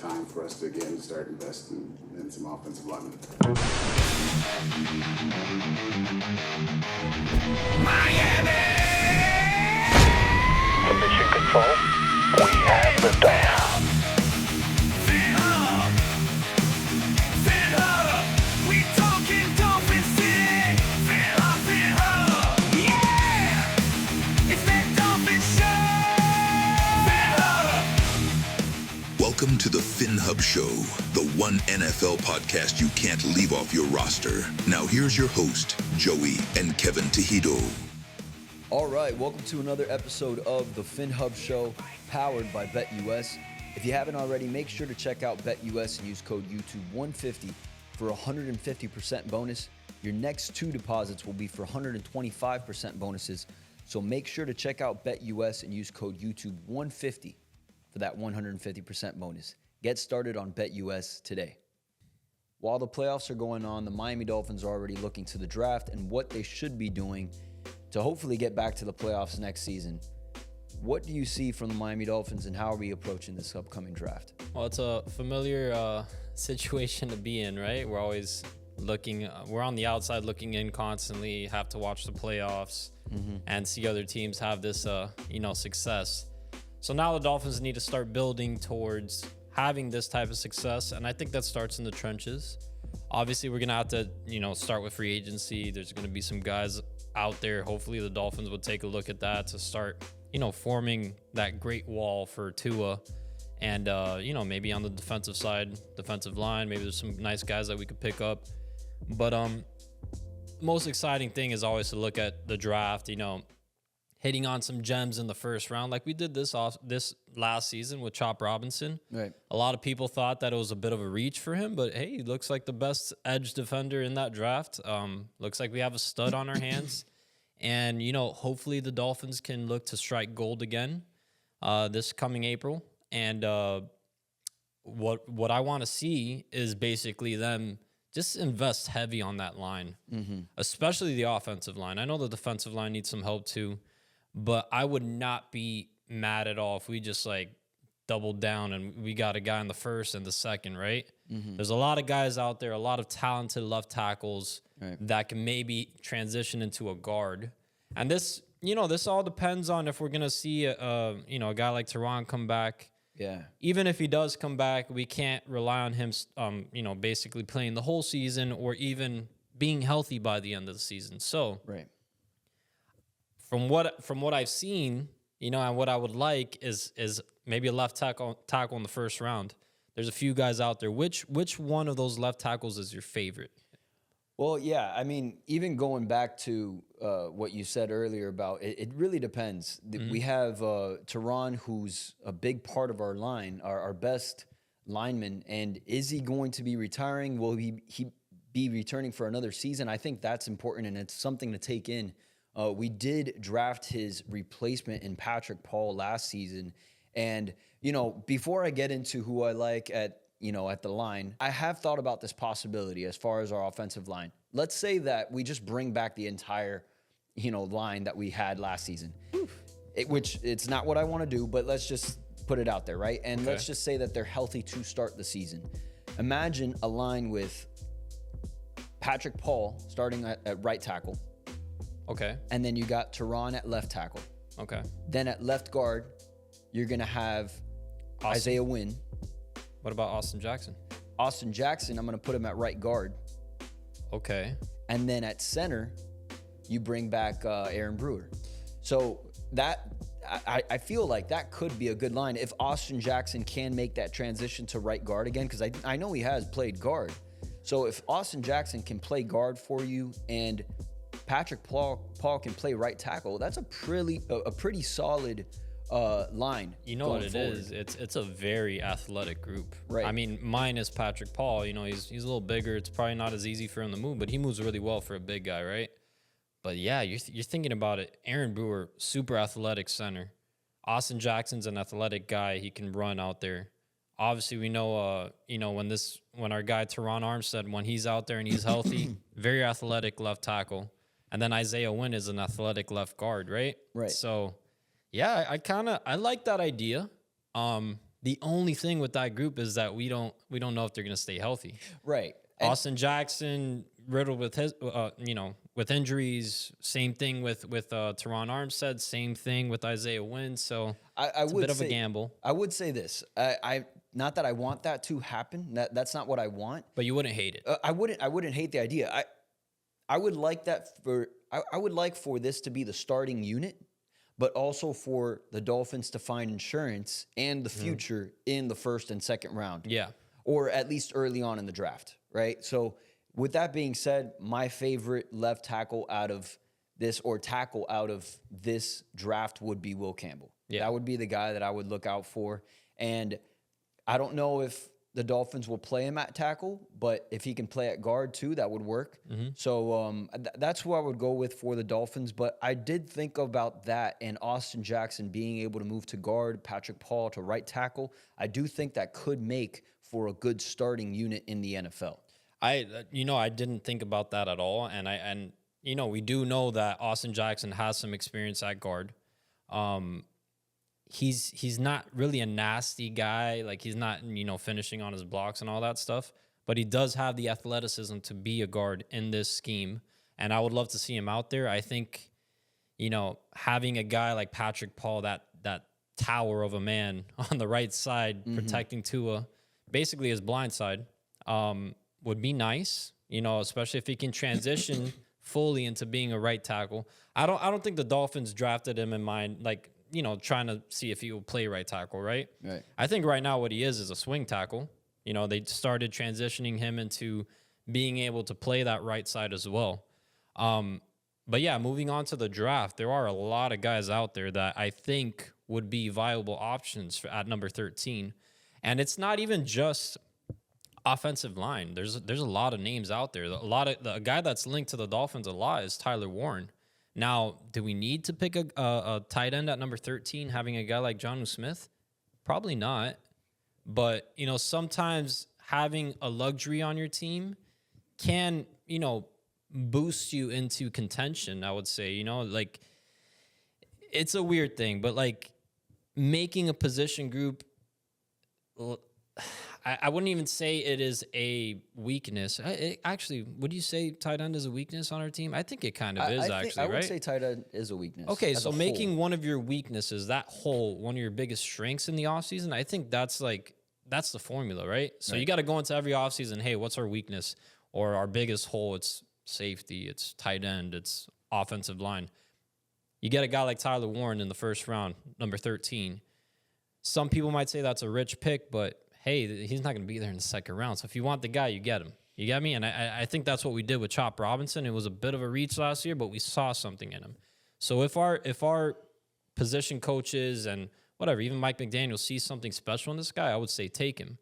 time for us to again start investing in some offensive linemen. Miami! Mission control. We have the down. Phinhub! Phinhub! We talking Dolphins city! Phinhub! Yeah! It's that Dolphins show! Phinhub! Welcome to the Phinhub Show, the one NFL podcast you can't leave off your roster. Now here's your host, Joey and Kevin Tejido. All right, welcome to another episode of the Phinhub Show, powered by BetUS. If you haven't already, make sure to check out BetUS and use code YouTube150 for 150% bonus. Your next two deposits will be for 125% bonuses. So make sure to check out BetUS and use code YouTube150 for that 150% bonus. Get started on BetUS today. While the playoffs are going on, the Miami Dolphins are already looking to the draft and what they should be doing to hopefully get back to the playoffs next season. What do you see from the Miami Dolphins, and how are we approaching this upcoming draft? Well, it's a familiar situation to be in, right? We're always looking, we're on the outside looking in constantly, have to watch the playoffs and see other teams have this, success. So now the Dolphins need to start building towards having this type of success, and I think that starts in the trenches. Obviously, we're going to have to, start with free agency. There's going to be some guys out there. Hopefully, the Dolphins would take a look at that to start, forming that great wall for Tua. And, maybe on the defensive side, defensive line, maybe there's some nice guys that we could pick up. But most exciting thing is always to look at the draft, hitting on some gems in the first round, like we did this last season with Chop Robinson. Right. A lot of people thought that it was a bit of a reach for him, but hey, he looks like the best edge defender in that draft. Looks like we have a stud on our hands, and hopefully the Dolphins can look to strike gold again this coming April. And what I want to see is basically them just invest heavy on that line, especially the offensive line. I know the defensive line needs some help too. But I would not be mad at all if we just doubled down and we got a guy in the first and the second, right? There's a lot of guys out there, a lot of talented left tackles that can maybe transition into a guard. And this all depends on if we're going to see a guy like Tyron come back. Yeah. Even if he does come back, we can't rely on him, basically playing the whole season or even being healthy by the end of the season. So, Right. From what I've seen, and what I would like is maybe a left tackle in the first round. There's a few guys out there. Which one of those left tackles is your favorite? Well, yeah, I mean, even going back to what you said earlier about it really depends. We have Tyron, who's a big part of our line, our best lineman, and is he going to be retiring? Will he be returning for another season? I think that's important, and it's something to take in. We did draft his replacement in Patrick Paul last season. And, before I get into who I like at the line, I have thought about this possibility as far as our offensive line. Let's say that we just bring back the entire, line that we had last season, which it's not what I want to do, but let's just put it out there, right? And let's just say that they're healthy to start the season. Imagine a line with Patrick Paul starting at right tackle. Okay. And then you got Tyron at left tackle. Okay. Then at left guard, you're going to have Isaiah Wynn. What about Austin Jackson? Austin Jackson, I'm going to put him at right guard. Okay. And then at center, you bring back Aaron Brewer. So that I feel like that could be a good line if Austin Jackson can make that transition to right guard again, because I know he has played guard. So if Austin Jackson can play guard for you and Patrick Paul can play right tackle, that's a pretty solid line. You know what it is? It's a very athletic group. Right. I mean, mine is Patrick Paul. He's a little bigger. It's probably not as easy for him to move, but he moves really well for a big guy, right? But yeah, you're thinking about it. Aaron Brewer, super athletic center. Austin Jackson's an athletic guy. He can run out there. Obviously, we know, when our guy Teron Armstead, when he's out there and he's healthy, very athletic left tackle. And then Isaiah Wynn is an athletic left guard, right? Right. So, yeah, I like that idea. The only thing with that group is that we don't know if they're going to stay healthy. Right. Austin Jackson riddled with his, with injuries. Same thing with Teron Armstead. Same thing with Isaiah Wynn. So it's a bit of a gamble. I would say this. I not that I want that to happen. That's not what I want. But you wouldn't hate it. I wouldn't hate the idea. I would like that for. I would like for this to be the starting unit, but also for the Dolphins to find insurance and the future in the first and second round. Yeah. Or at least early on in the draft, right? So with that being said, my favorite left tackle out of this or tackle out of this draft would be Will Campbell. Yeah. That would be the guy that I would look out for. And I don't know if the Dolphins will play him at tackle, but if he can play at guard too, that would work. So that's who I would go with for the Dolphins. But I did think about that and Austin Jackson being able to move to guard, Patrick Paul to right tackle. I do think that could make for a good starting unit in the NFL. I didn't think about that at all. And we do know that Austin Jackson has some experience at guard. He's not really a nasty guy. Like, he's not, finishing on his blocks and all that stuff. But he does have the athleticism to be a guard in this scheme. And I would love to see him out there. I think, having a guy like Patrick Paul, that tower of a man on the right side, protecting Tua, basically his blind side, would be nice, especially if he can transition fully into being a right tackle. I don't think the Dolphins drafted him in mind, like, trying to see if he will play right tackle, right? Right. I think right now what he is a swing tackle. They started transitioning him into being able to play that right side as well. But yeah, moving on to the draft, there are a lot of guys out there that I think would be viable options at number 13. And it's not even just offensive line. There's a lot of names out there. A guy that's linked to the Dolphins a lot is Tyler Warren. Now, do we need to pick a tight end at number 13, having a guy like Jonnu Smith? Probably not. But, sometimes having a luxury on your team can, boost you into contention, I would say. Like, it's a weird thing. But, like, making a position group, I wouldn't even say it is a weakness. Actually, would you say tight end is a weakness on our team? I think it kind of is, actually, right? I would say tight end is a weakness. Okay, so making one of your weaknesses, that hole, one of your biggest strengths in the offseason, I think that's the formula, right? So you got to go into every offseason, hey, what's our weakness? Or our biggest hole, it's safety, it's tight end, it's offensive line. You get a guy like Tyler Warren in the first round, number 13. Some people might say that's a rich pick, but hey, he's not going to be there in the second round. So if you want the guy, you get him. You get me? And I think that's what we did with Chop Robinson. It was a bit of a reach last year, but we saw something in him. So if our position coaches and whatever, even Mike McDaniel sees something special in this guy, I would say take him.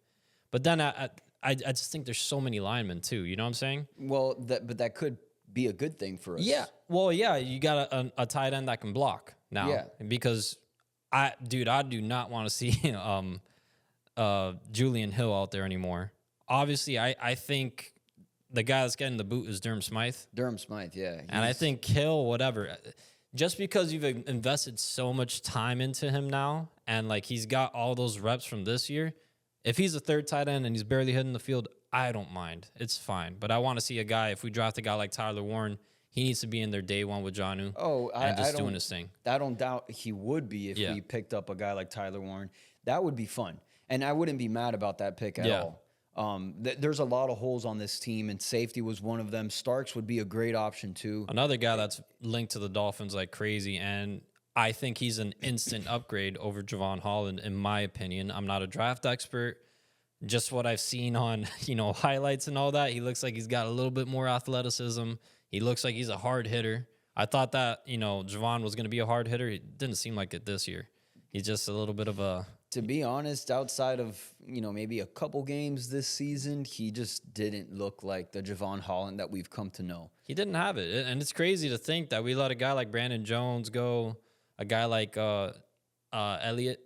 But then I just think there's so many linemen too. You know what I'm saying? Well, but that could be a good thing for us. Yeah. Well, yeah, you got a tight end that can block now. Yeah. Because I do not want to see Julian Hill out there anymore. Obviously, I think the guy that's getting the boot is Durham Smythe. Durham Smythe, yeah. And I think Hill, whatever, just because you've invested so much time into him now, and like he's got all those reps from this year, if he's a third tight end and he's barely hitting the field, I don't mind. It's fine. But I want to see a guy, if we draft a guy like Tyler Warren, he needs to be in there day one with Jonnu. And doing his thing. I don't doubt he would be if we picked up a guy like Tyler Warren. That would be fun. And I wouldn't be mad about that pick at all. There's a lot of holes on this team, and safety was one of them. Starks would be a great option too. Another guy that's linked to the Dolphins like crazy, and I think he's an instant upgrade over Jevon Holland, in my opinion. I'm not a draft expert. Just what I've seen on, highlights and all that, he looks like he's got a little bit more athleticism. He looks like he's a hard hitter. I thought that, Jevon was going to be a hard hitter. It didn't seem like it this year. He's just a little bit of a... To be honest, outside of, maybe a couple games this season, he just didn't look like the Jevon Holland that we've come to know. He didn't have it. And it's crazy to think that we let a guy like Brandon Jones go, a guy like Elliott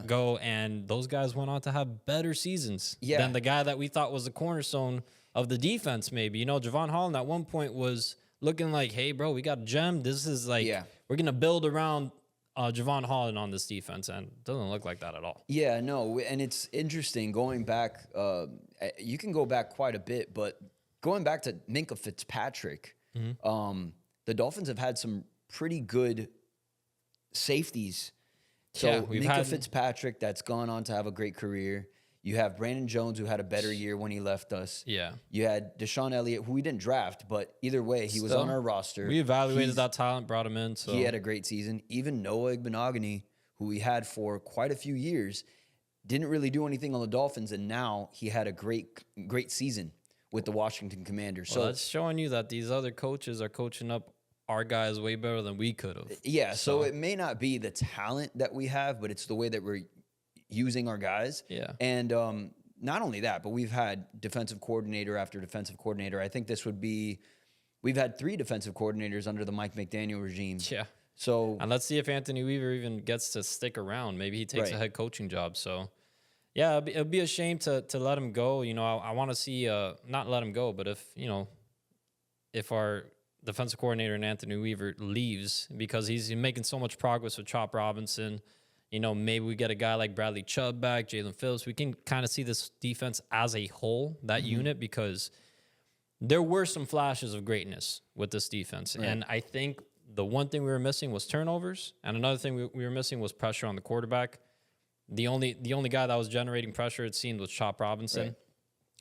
go, and those guys went on to have better seasons than the guy that we thought was the cornerstone of the defense maybe. Jevon Holland at one point was looking like, hey, bro, we got a gem. This is like, we're going to build around Jevon Holland on this defense, and it doesn't look like that at all. Yeah, no, and it's interesting going back. You can go back quite a bit, but going back to Minkah Fitzpatrick, the Dolphins have had some pretty good safeties. So Yeah, we've Minkah had- Fitzpatrick, that's gone on to have a great career. You have Brandon Jones, who had a better year when he left us. Yeah. You had Deshaun Elliott, who we didn't draft, but either way, he was Still, on our roster. We evaluated He's- that talent, brought him in. So He had a great season. Even Noah Igbenogany, who we had for quite a few years, didn't really do anything on the Dolphins, and now he had a great season with the Washington Commanders. well, So that's showing you that these other coaches are coaching up our guys way better than we could have. yeah, so it may not be the talent that we have, but it's the way that we're using our guys. Yeah. And not only that, but we've had defensive coordinator after defensive coordinator. I think we've had 3 defensive coordinators under the Mike McDaniel regime. Yeah. So And let's see if Anthony Weaver even gets to stick around. Maybe he takes a Right. head coaching job. So, yeah, it'd be a shame to let him go. You know, I want to see, not let him go, but if our defensive coordinator and Anthony Weaver leaves because he's making so much progress with Chop Robinson, you know, maybe we get a guy like Bradley Chubb back, Jalen Phillips. We can kind of see this defense as a whole, that unit, because there were some flashes of greatness with this defense. Right. And I think the one thing we were missing was turnovers, and another thing we were missing was pressure on the quarterback. The only guy that was generating pressure, it seemed, was Chop Robinson Right.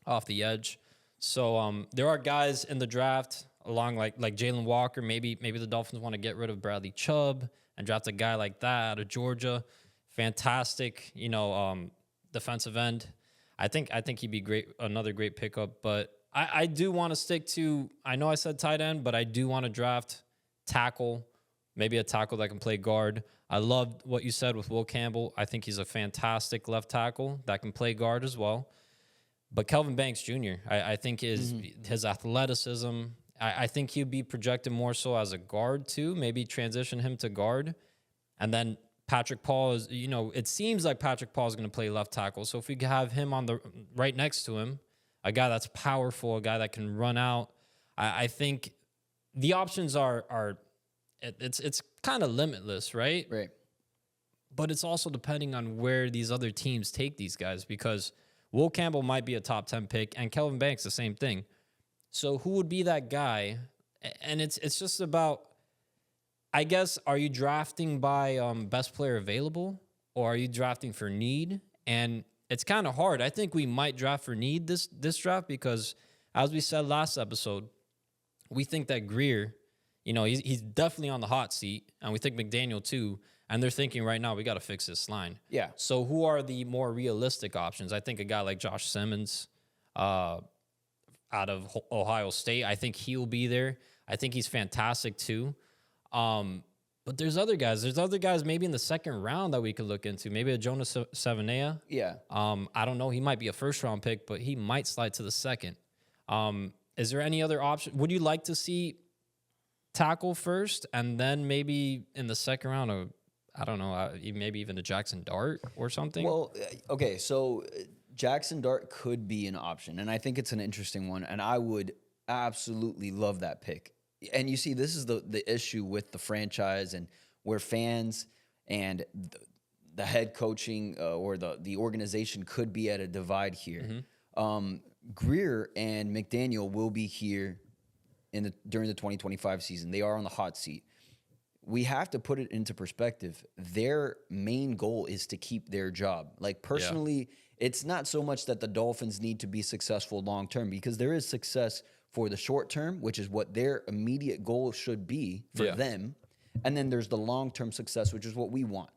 off the edge. So there are guys in the draft along like Jalen Walker. Maybe the Dolphins want to get rid of Bradley Chubb and draft a guy like that out of Georgia. Fantastic, defensive end. I think he'd be great, another great pickup. But I do want to stick to, I know I said tight end, but I do want to draft tackle, maybe a tackle that can play guard. I loved what you said with Will Campbell. I think he's a fantastic left tackle that can play guard as well. But Kelvin Banks Jr., I think his athleticism, I think he'd be projected more so as a guard too, maybe transition him to guard. And then Patrick Paul is, it seems like Patrick Paul is going to play left tackle. So if we have him on the right next to him, a guy that's powerful, a guy that can run out, I think the options it's kind of limitless, right? right. But it's also depending on where these other teams take these guys, because Will Campbell might be a top 10 pick and Kelvin Banks the same thing. So who would be that guy? And it's just about, I guess, are you drafting by best player available, or are you drafting for need? And it's kind of hard. I think we might draft for need this draft because, as we said last episode, we think that Greer, he's definitely on the hot seat, and we think McDaniel too. And they're thinking right now, we got to fix this line. Yeah. So who are the more realistic options? I think a guy like Josh Simmons out of Ohio State, I think he'll be there. I think he's fantastic too. But there's other guys. There's other guys maybe in the second round that we could look into. Maybe a Jonas Savannah. Yeah. I don't know. He might be a first-round pick, but he might slide to the second. Is there any other option? Would you like to see tackle first and then maybe in the second round, I don't know, maybe even a Jackson Dart or something? Well, okay, so Jackson Dart could be an option, and I think it's an interesting one, and I would absolutely love that pick. And you see, this is the issue with the franchise, and where fans and the head coaching or the organization could be at a divide here. Greer and McDaniel will be here during the 2025 season. They are on the hot seat. We have to put it into perspective. Their main goal is to keep their job. Like, personally, it's not so much that the Dolphins need to be successful long term, because there is success for the short term, which is what their immediate goal should be for them. And then there's the long term success, which is what we want.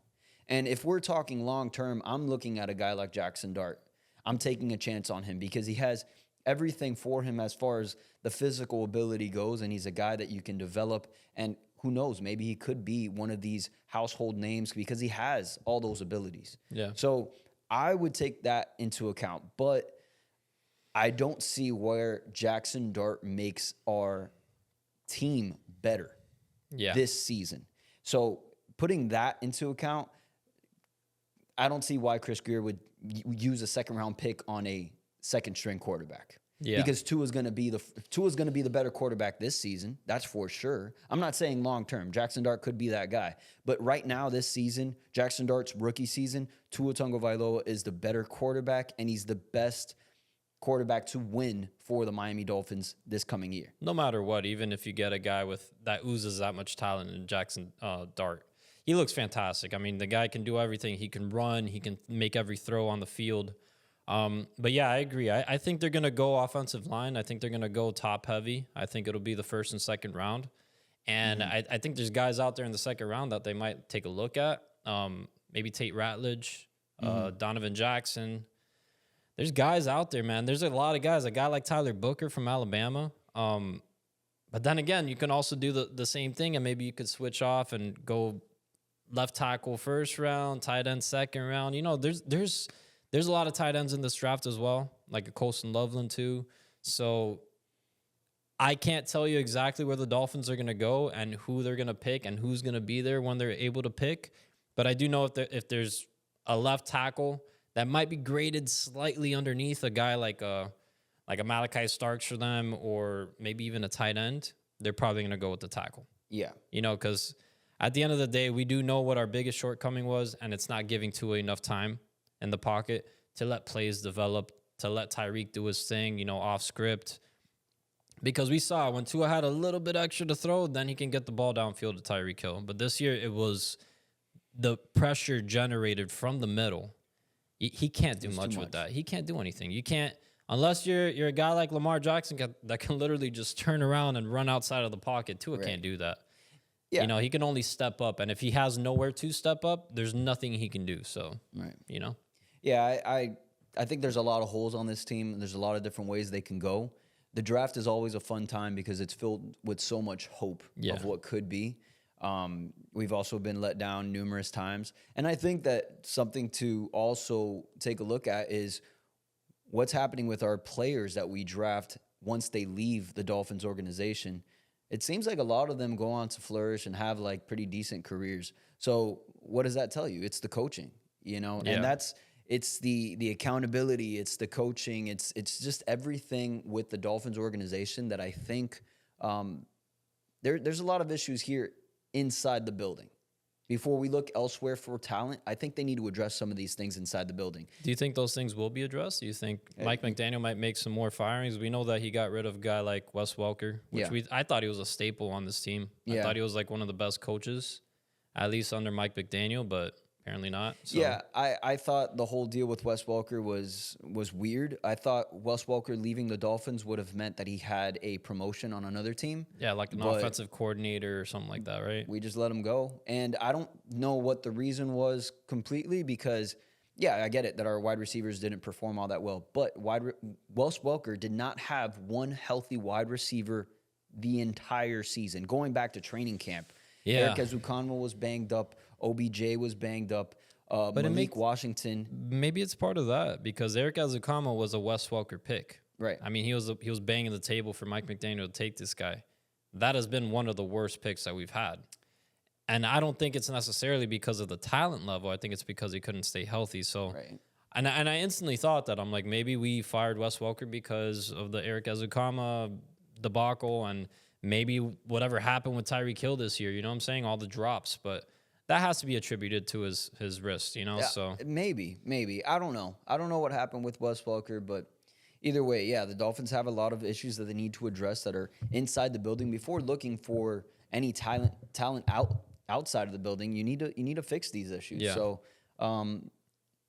And if we're talking long term, I'm looking at a guy like Jackson Dart. I'm taking a chance on him because he has everything for him as far as the physical ability goes, and he's a guy that you can develop. And who knows, maybe he could be one of these household names because he has all those abilities. Yeah. So I would take that into account, but I don't see where Jackson Dart makes our team better this season. So putting that into account, I don't see why Chris Greer would use a second-round pick on a second-string quarterback. Yeah. Because Tua's going to be the better quarterback this season. That's for sure. I'm not saying long term. Jackson Dart could be that guy. But right now, this season, Jackson Dart's rookie season, Tua Tagovailoa is the better quarterback, and he's the best quarterback to win for the Miami Dolphins this coming year. No matter what, even if you get a guy that oozes that much talent in Jackson Dart, he looks fantastic. I mean, the guy can do everything. He can run. He can make every throw on the field. But yeah, I agree. I think they're going to go offensive line. I think they're going to go top heavy. I think it'll be the first and second round. And I think there's guys out there in the second round that they might take a look at. Maybe Tate Ratledge, Donovan Jackson. There's guys out there, man. There's a lot of guys. A guy like Tyler Booker from Alabama. But then again, you can also do the same thing, and maybe you could switch off and go left tackle first round, tight end second round. You know, there's a lot of tight ends in this draft as well, like a Colston Loveland too. So I can't tell you exactly where the Dolphins are going to go and who they're going to pick and who's going to be there when they're able to pick. But I do know if there's a left tackle that might be graded slightly underneath a guy like a Malachi Starks for them, or maybe even a tight end, they're probably going to go with the tackle. Yeah. You know, because at the end of the day, we do know what our biggest shortcoming was, and it's not giving Tua enough time in the pocket to let plays develop, to let Tyreek do his thing, you know, off script. Because we saw when Tua had a little bit extra to throw, then he can get the ball downfield to Tyreek Hill. But this year, it was the pressure generated from the middle. He can't do much with that. He can't do anything. You can't, unless you're a guy like Lamar Jackson that can literally just turn around and run outside of the pocket. Tua can't do that. Yeah. You know, he can only step up. And if he has nowhere to step up, there's nothing he can do. So, you know. Yeah, I think there's a lot of holes on this team. There's a lot of different ways they can go. The draft is always a fun time because it's filled with so much hope of what could be. We've also been let down numerous times. And I think that something to also take a look at is what's happening with our players that we draft once they leave the Dolphins organization. It seems like a lot of them go on to flourish and have like pretty decent careers. So what does that tell you? It's the coaching, you know, and it's the accountability, it's the coaching, it's just everything with the Dolphins organization that I think there's a lot of issues here inside the building. Before we look elsewhere for talent, I think they need to address some of these things inside the building. Do you think those things will be addressed? Do you think Mike McDaniel might make some more firings? We know that he got rid of a guy like Wes Welker, which I thought he was a staple on this team. I thought he was like one of the best coaches, at least under Mike McDaniel, but apparently not. So. Yeah, I thought the whole deal with Wes Welker was weird. I thought Wes Welker leaving the Dolphins would have meant that he had a promotion on another team. Yeah, like an offensive coordinator or something like that, right? We just let him go. And I don't know what the reason was completely because, I get it that our wide receivers didn't perform all that well. But Wes Welker did not have one healthy wide receiver the entire season, going back to training camp. Yeah. Eric Ezukanma was banged up. OBJ was banged up. But Malik Washington. Maybe it's part of that because Eric Ezukanma was a Wes Welker pick. Right. I mean, he was banging the table for Mike McDaniel to take this guy. That has been one of the worst picks that we've had. And I don't think it's necessarily because of the talent level. I think it's because he couldn't stay healthy. So, and I instantly thought that. I'm like, maybe we fired Wes Welker because of the Eric Ezukanma debacle and maybe whatever happened with Tyreek Hill this year. You know what I'm saying? All the drops. But that has to be attributed to his wrist, you know? Yeah, so maybe. I don't know. I don't know what happened with Wes Welker, but either way, the Dolphins have a lot of issues that they need to address that are inside the building. Before looking for any talent outside of the building, you need to fix these issues. Yeah. So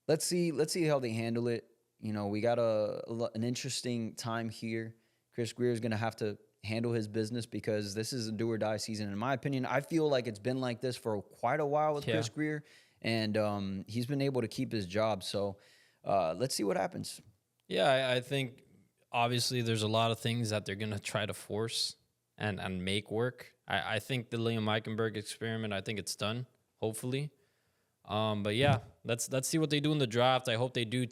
let's see how they handle it. You know, we got an interesting time here. Chris Grier is going to have to handle his business because this is a do or die season. In my opinion, I feel like it's been like this for quite a while with Chris Grier, and he's been able to keep his job. So let's see what happens. Yeah, I think obviously there's a lot of things that they're going to try to force and make work. I think the Liam Eichenberg experiment, I think it's done, hopefully. But yeah, let's see what they do in the draft. I hope they do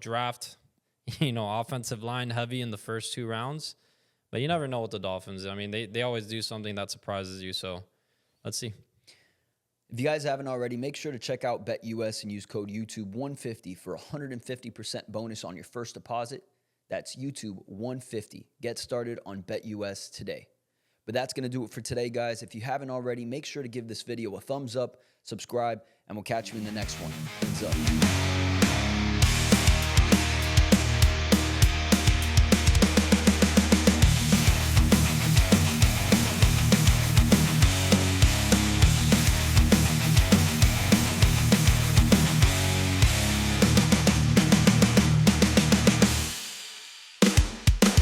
draft, offensive line heavy in the first 2 rounds. But you never know with the Dolphins. I mean, they always do something that surprises you. So let's see. If you guys haven't already, make sure to check out BetUS and use code YouTube150 for 150% bonus on your first deposit. That's YouTube 150. Get started on BetUS today. But that's going to do it for today, guys. If you haven't already, make sure to give this video a thumbs up, subscribe, and we'll catch you in the next one. Hands up.